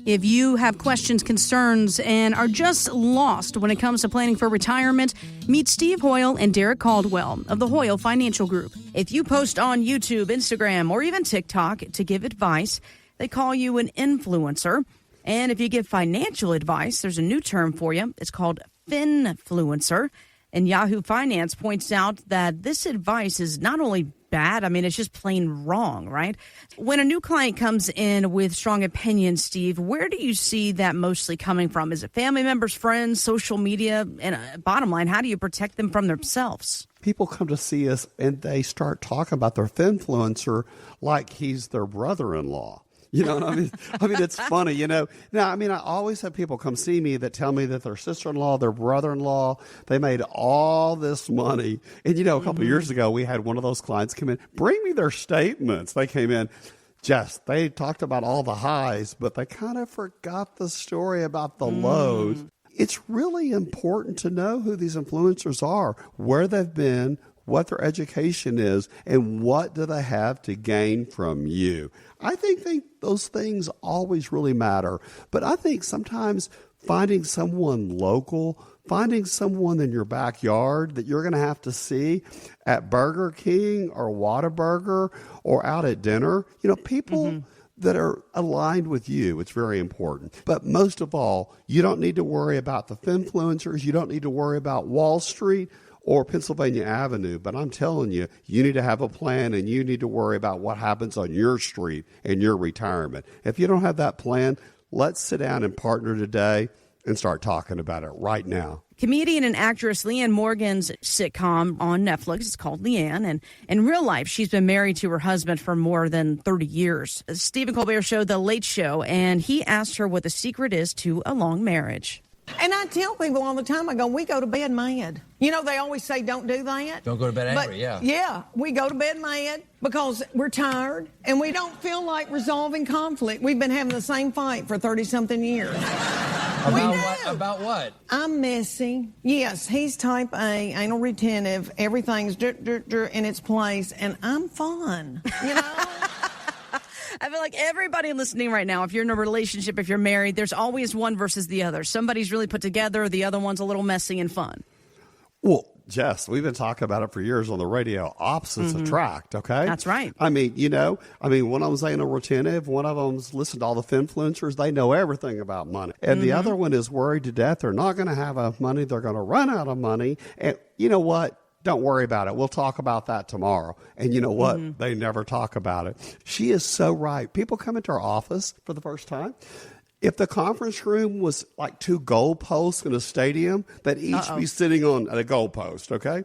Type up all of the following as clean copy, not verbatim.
If you have questions, concerns, and are just lost when it comes to planning for retirement, meet Steve Hoyl and Derek Caldwell of the Hoyl Financial Group. If you post on YouTube, Instagram, or even TikTok to give advice, they call you an influencer. And if you give financial advice, there's a new term for you. It's called finfluencer. And Yahoo Finance points out that this advice is not only bad, it's just plain wrong, right? When a new client comes in with strong opinions, Steve, where do you see that mostly coming from? Is it family members, friends, social media? And bottom line, how do you protect them from themselves? People come to see us and they start talking about their finfluencer like he's their brother-in-law. You know what I mean? It's funny, Now, I always have people come see me that tell me that their sister-in-law, their brother-in-law, they made all this money. And, a couple of years ago, we had one of those clients come in, bring me their statements. They came in, Jess, they talked about all the highs, but they kind of forgot the story about the lows. It's really important to know who these influencers are, where they've been, what their education is, and what do they have to gain from you. I think those things always really matter. But I think sometimes finding someone local, finding someone in your backyard that you're going to have to see at Burger King or Whataburger or out at dinner, people that are aligned with you, it's very important. But most of all, you don't need to worry about the finfluencers. You don't need to worry about Wall Street or Pennsylvania Avenue, but I'm telling you, you need to have a plan and you need to worry about what happens on your street and your retirement. If you don't have that plan, let's sit down and partner today and start talking about it right now. Comedian and actress Leanne Morgan's sitcom on Netflix is called Leanne, and in real life, she's been married to her husband for more than 30 years. Stephen Colbert showed The Late Show, and he asked her what the secret is to a long marriage. And I tell people all the time, we go to bed mad. They always say don't do that. Don't go to bed angry, yeah. Yeah, we go to bed mad because we're tired and we don't feel like resolving conflict. We've been having the same fight for 30-something years. About what? I'm messy. Yes, he's type A, anal retentive, everything's in its place, and I'm fun, I feel like everybody listening right now, if you're in a relationship, if you're married, there's always one versus the other. Somebody's really put together. The other one's a little messy and fun. Well, Jess, we've been talking about it for years on the radio. Opposites attract, okay? That's right. One of them's anal retentive. One of them's listen to all the finfluencers. They know everything about money. And the other one is worried to death. They're not going to have enough money. They're going to run out of money. And you know what? Don't worry about it. We'll talk about that tomorrow. And you know what? They never talk about it. She is so right. People come into our office for the first time. If the conference room was like two goalposts in a stadium, they'd each be sitting on a goalpost, okay?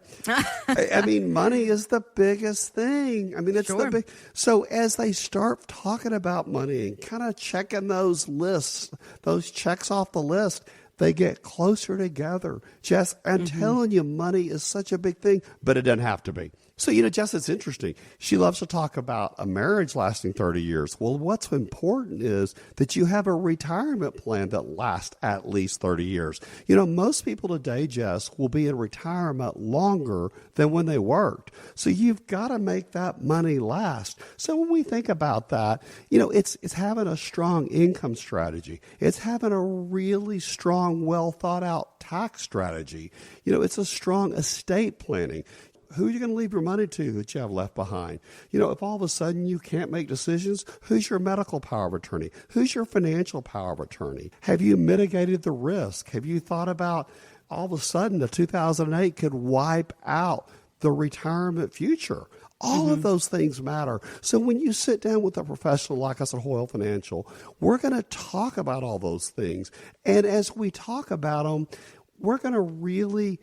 Money is the biggest thing. It's sure. So as they start talking about money and kind of checking those lists, those checks off the list, they get closer together. Jess, I'm telling you, money is such a big thing, but it doesn't have to be. So, Jess, it's interesting. She loves to talk about a marriage lasting 30 years. Well, what's important is that you have a retirement plan that lasts at least 30 years. Most people today, Jess, will be in retirement longer than when they worked. So you've got to make that money last. So when we think about that, it's having a strong income strategy. It's having a really strong, well thought out tax strategy. It's a strong estate planning. Who are you going to leave your money to that you have left behind? If all of a sudden you can't make decisions, who's your medical power of attorney? Who's your financial power of attorney? Have you mitigated the risk? Have you thought about all of a sudden the 2008 could wipe out the retirement future? All of those things matter. So when you sit down with a professional like us at Hoyl Financial, we're going to talk about all those things. And as we talk about them, we're going to really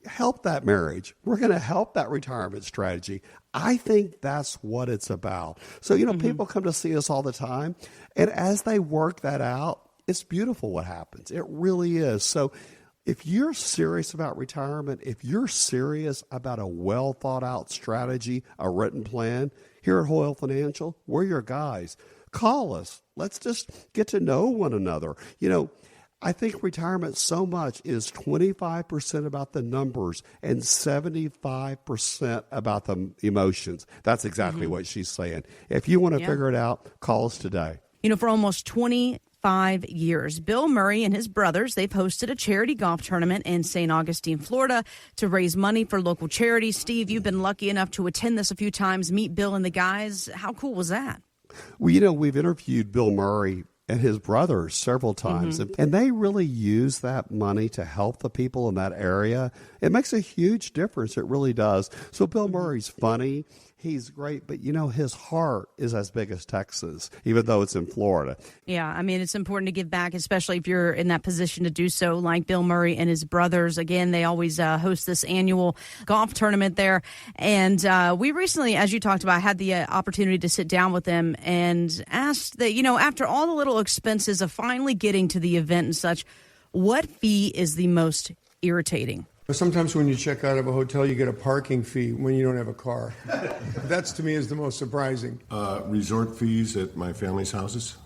help that marriage. We're going to help that retirement strategy. I think that's what it's about. So, people come to see us all the time, and as they work that out, it's beautiful what happens. It really is. So if you're serious about retirement, if you're serious about a well thought out strategy, a written plan, here at Hoyl Financial, we're your guys. Call us. Let's just get to know one another. I think retirement so much is 25% about the numbers and 75% about the emotions. That's exactly what she's saying. If you want to figure it out, call us today. For almost 20 5 years. Bill Murray and his brothers, they've hosted a charity golf tournament in St. Augustine, Florida, to raise money for local charities. Steve, you've been lucky enough to attend this a few times, meet Bill and the guys. How cool was that? Well, we've interviewed Bill Murray and his brothers several times, and they really use that money to help the people in that area. It makes a huge difference. It really does. So Bill Murray's funny. He's great, but his heart is as big as Texas, even though it's in Florida. Yeah, I mean, it's important to give back, especially if you're in that position to do so, like Bill Murray and his brothers. Again, they always host this annual golf tournament there. And we recently, as you talked about, had the opportunity to sit down with them and asked that, after all the little expenses of finally getting to the event and such, what fee is the most irritating? Sometimes when you check out of a hotel, you get a parking fee when you don't have a car. That's, to me, is the most surprising. Resort fees at my family's houses.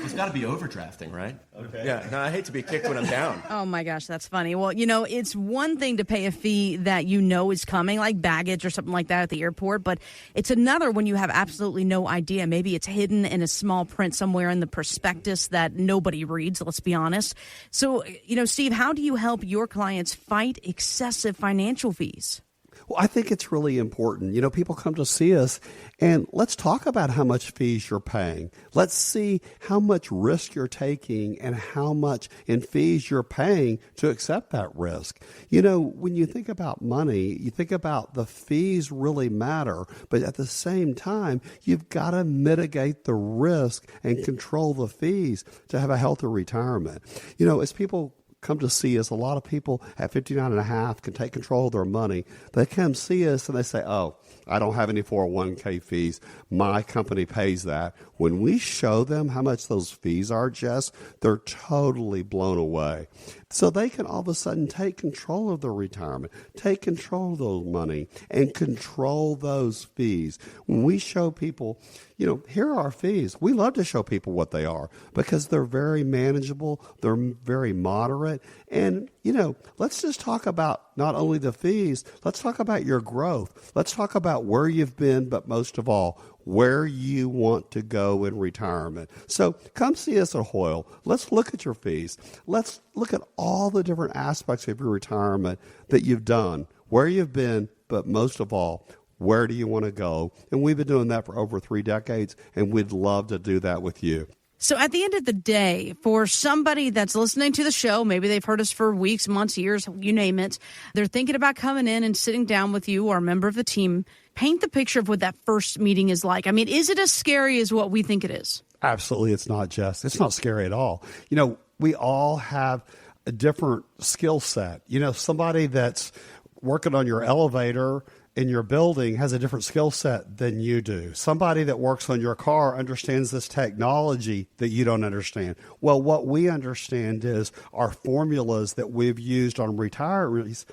It's got to be overdrafting, right? Okay. Yeah, no, I hate to be kicked when I'm down. Oh, my gosh, that's funny. Well, it's one thing to pay a fee that is coming, like baggage or something like that at the airport, but it's another when you have absolutely no idea. Maybe it's hidden in a small print somewhere in the prospectus that nobody reads, let's be honest. So, Steve, how do you help your clients fight excessive financial fees? Well, I think it's really important. People come to see us, and let's talk about how much fees you're paying. Let's see how much risk you're taking and how much in fees you're paying to accept that risk. When you think about money, you think about the fees really matter, but at the same time, you've got to mitigate the risk and control the fees to have a healthy retirement. As people come to see us, a lot of people at 59 and a half can take control of their money. They come see us and they say, oh, I don't have any 401k fees. My company pays that. When we show them how much those fees are, Jess, they're totally blown away. So they can all of a sudden take control of their retirement, take control of those money, and control those fees. When we show people, here are our fees. We love to show people what they are because they're very manageable, they're very moderate, and, let's just talk about not only the fees, let's talk about your growth. Let's talk about where you've been, but most of all, where you want to go in retirement. So come see us at Hoyl. Let's look at your fees. Let's look at all the different aspects of your retirement that you've done, where you've been, but most of all, where do you want to go? And we've been doing that for over 3 decades, and we'd love to do that with you. So at the end of the day, for somebody that's listening to the show, maybe they've heard us for weeks, months, years, you name it, they're thinking about coming in and sitting down with you or a member of the team. Paint the picture of what that first meeting is like. I mean, is it as scary as what we think it is? Absolutely, it's not, Jess. It's not scary at all. We all have a different skill set. Somebody that's working on your elevator in your building has a different skill set than you do. Somebody that works on your car understands this technology that you don't understand. Well, what we understand is our formulas that we've used on retirees,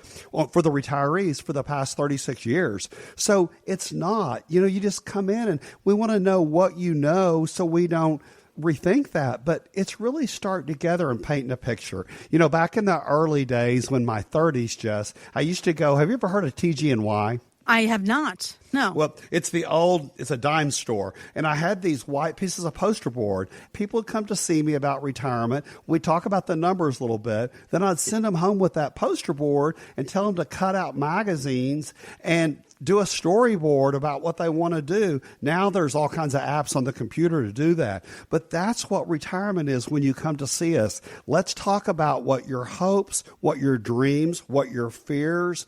for the retirees for the past 36 years. So it's not, you just come in and we want to know what you know so we don't rethink that, but it's really starting together and painting a picture. Back in the early days when my 30s, Jess, I used to go, have you ever heard of TG&Y? I have not. No. Well, it's a dime store. And I had these white pieces of poster board. People would come to see me about retirement. We'd talk about the numbers a little bit. Then I'd send them home with that poster board and tell them to cut out magazines and do a storyboard about what they want to do. Now there's all kinds of apps on the computer to do that. But that's what retirement is when you come to see us. Let's talk about what your hopes, what your dreams, what your fears,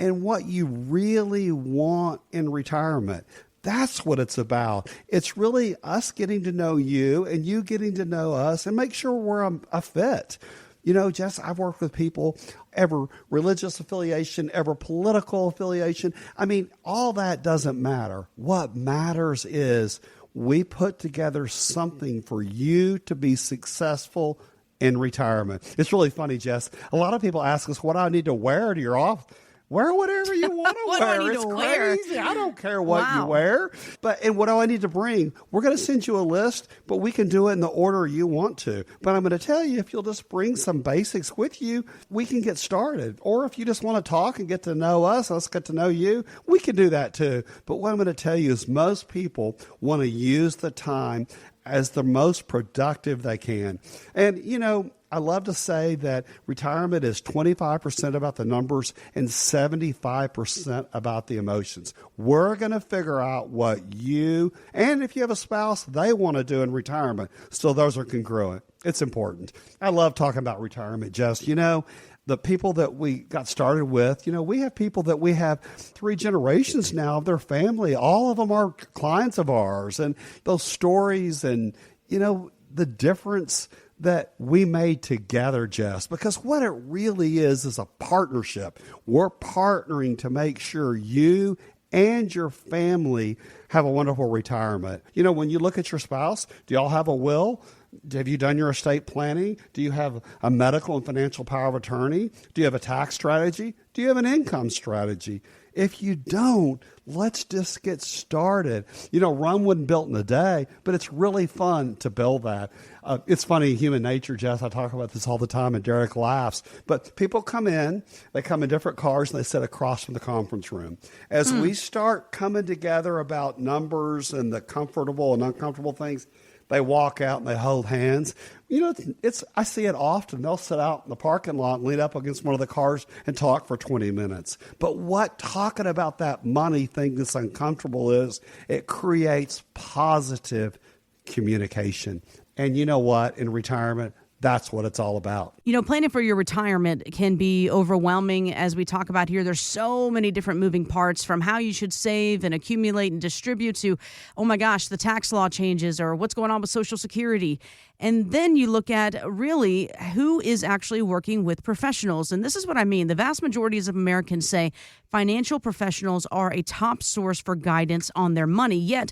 and what you really want in retirement. That's what it's about. It's really us getting to know you and you getting to know us and make sure we're a fit. Jess, I've worked with people, ever religious affiliation, ever political affiliation. I mean, all that doesn't matter. What matters is we put together something for you to be successful in retirement. It's really funny, Jess. A lot of people ask us, what do I need to wear to your office? Wear whatever you want to What do I wear. need It's to wear? crazy. I don't care what you Wow. wear. And what do I need to bring? We're going to send you a list, but we can do it in the order you want to. But I'm going to tell you, if you'll just bring some basics with you, we can get started. Or if you just want to talk and get to know us, let's get to know you, we can do that too. But what I'm going to tell you is most people want to use the time as the most productive they can. And, I love to say that retirement is 25% about the numbers and 75% about the emotions. We're going to figure out what you, and if you have a spouse, they want to do in retirement. So those are congruent. It's important. I love talking about retirement, Jess. The people that we got started with, we have people that we have 3 generations now of their family. All of them are clients of ours. And those stories and, the difference that we made together, Jess, because what it really is a partnership. We're partnering to make sure you and your family have a wonderful retirement. When you look at your spouse, do y'all have a will? Have you done your estate planning? Do you have a medical and financial power of attorney? Do you have a tax strategy? Do you have an income strategy? If you don't, let's just get started. Rome wasn't built in a day, but it's really fun to build that. It's funny, human nature, Jess, I talk about this all the time, and Derek laughs. But people come in, they come in different cars, and they sit across from the conference room. As we start coming together about numbers and the comfortable and uncomfortable things, they walk out and they hold hands. I see it often. They'll sit out in the parking lot and lean up against one of the cars and talk for 20 minutes. But what talking about that money thing that's uncomfortable is, it creates positive communication. And you know what? In retirement, that's what it's all about. Planning for your retirement can be overwhelming. As we talk about here, there's so many different moving parts, from how you should save and accumulate and distribute to, oh my gosh, the tax law changes or what's going on with Social Security. And then you look at really who is actually working with professionals. And this is what I mean. The vast majority of Americans say financial professionals are a top source for guidance on their money, yet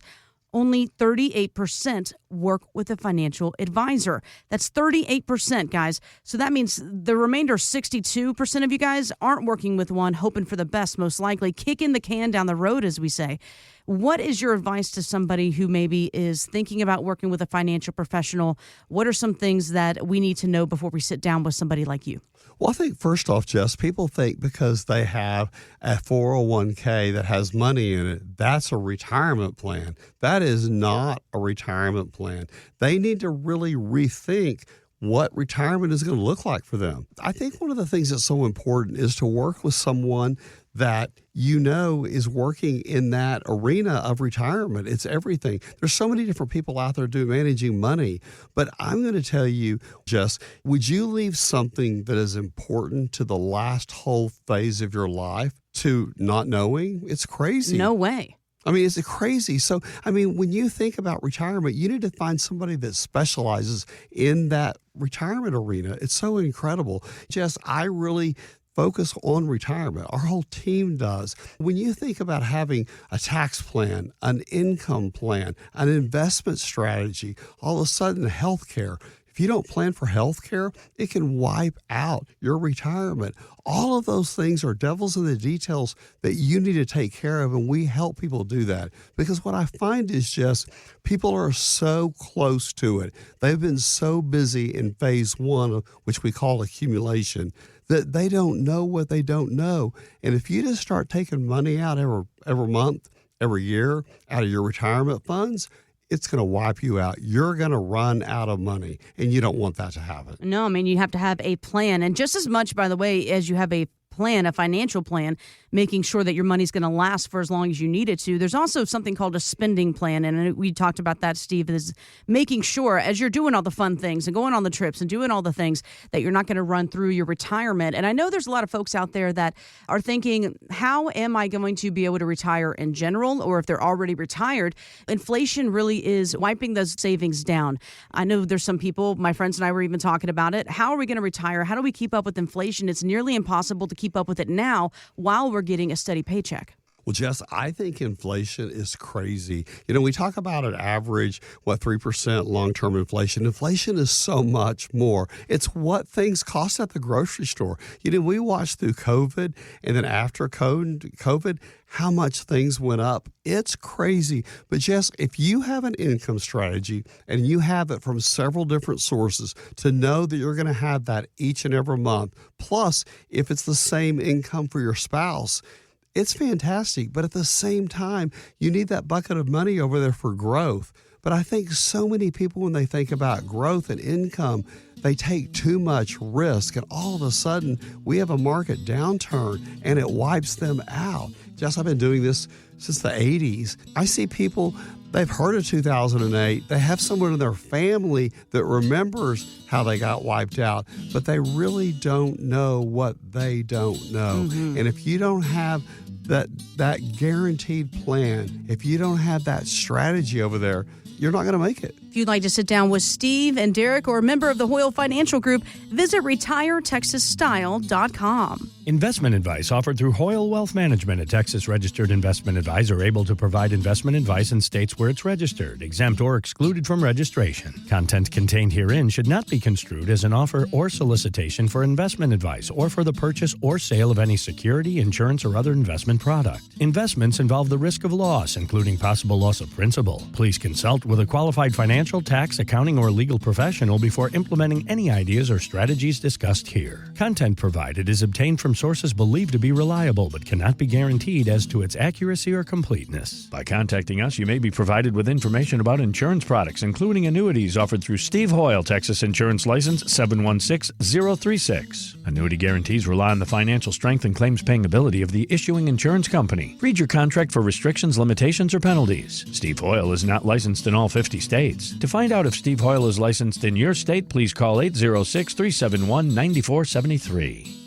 only 38% work with a financial advisor. That's 38%, guys. So that means the remainder 62% of you guys aren't working with one, hoping for the best, most likely, kicking the can down the road, as we say. What is your advice to somebody who maybe is thinking about working with a financial professional? What are some things that we need to know before we sit down with somebody like you? Well, I think first off, Jess, people think because they have a 401k that has money in it, that's a retirement plan. That is not a retirement plan. They need to really rethink what retirement is going to look like for them. I think one of the things that's so important is to work with someone that is working in that arena of retirement. It's everything. There's so many different people out there managing money. But I'm going to tell you, Jess, would you leave something that is important to the last whole phase of your life to not knowing? It's crazy. No way. It's crazy. So, when you think about retirement, you need to find somebody that specializes in that retirement arena. It's so incredible. Jess, I really focus on retirement. Our whole team does. When you think about having a tax plan, an income plan, an investment strategy, all of a sudden healthcare. If you don't plan for healthcare, it can wipe out your retirement. All of those things are devils in the details that you need to take care of, and we help people do that. Because what I find is just people are so close to it. They've been so busy in phase one, which we call accumulation, that they don't know what they don't know. And if you just start taking money out every month, every year out of your retirement funds, it's going to wipe you out. You're going to run out of money, and you don't want that to happen. No, you have to have a plan. And just as much, by the way, as you have a plan, a financial plan, making sure that your money's going to last for as long as you need it to. There's also something called a spending plan, and we talked about that, Steve, is making sure as you're doing all the fun things and going on the trips and doing all the things that you're not going to run through your retirement. And I know there's a lot of folks out there that are thinking, how am I going to be able to retire in general, or if they're already retired? Inflation really is wiping those savings down. I know there's some people, my friends and I were even talking about it. How are we going to retire? How do we keep up with inflation? It's nearly impossible to keep up with it now while we're getting a steady paycheck. Well, Jess, I think inflation is crazy. You know, we talk about an average, 3% long-term inflation. Inflation is so much more. It's what things cost at the grocery store. You know, we watched through COVID, and then after COVID, how much things went up. It's crazy. But Jess, if you have an income strategy and you have it from several different sources to know that you're going to have that each and every month, plus if it's the same income for your spouse, it's fantastic, but at the same time, you need that bucket of money over there for growth. But I think so many people, when they think about growth and income, they take too much risk, and all of a sudden, we have a market downturn, and it wipes them out. Jess, I've been doing this since the 80s. I see people, they've heard of 2008. They have someone in their family that remembers how they got wiped out, but they really don't know what they don't know. Mm-hmm. And if you don't have that guaranteed plan, if you don't have that strategy over there, you're not going to make it. If you'd like to sit down with Steve and Derek or a member of the Hoyl Financial Group, visit retiretexasstyle.com. Investment advice offered through Hoyl Wealth Management, a Texas-registered investment advisor able to provide investment advice in states where it's registered, exempt, or excluded from registration. Content contained herein should not be construed as an offer or solicitation for investment advice or for the purchase or sale of any security, insurance, or other investment product. Investments involve the risk of loss, including possible loss of principal. Please consult with a qualified financial, tax, accounting, or legal professional before implementing any ideas or strategies discussed here. Content provided is obtained from sources believed to be reliable but cannot be guaranteed as to its accuracy or completeness. By contacting us, you may be provided with information about insurance products, including annuities offered through Steve Hoyl, Texas Insurance License 716036. Annuity guarantees rely on the financial strength and claims-paying ability of the issuing insurance company. Read your contract for restrictions, limitations, or penalties. Steve Hoyl is not licensed in all 50 states. To find out if Steve Hoyl is licensed in your state, please call 806-371-9473.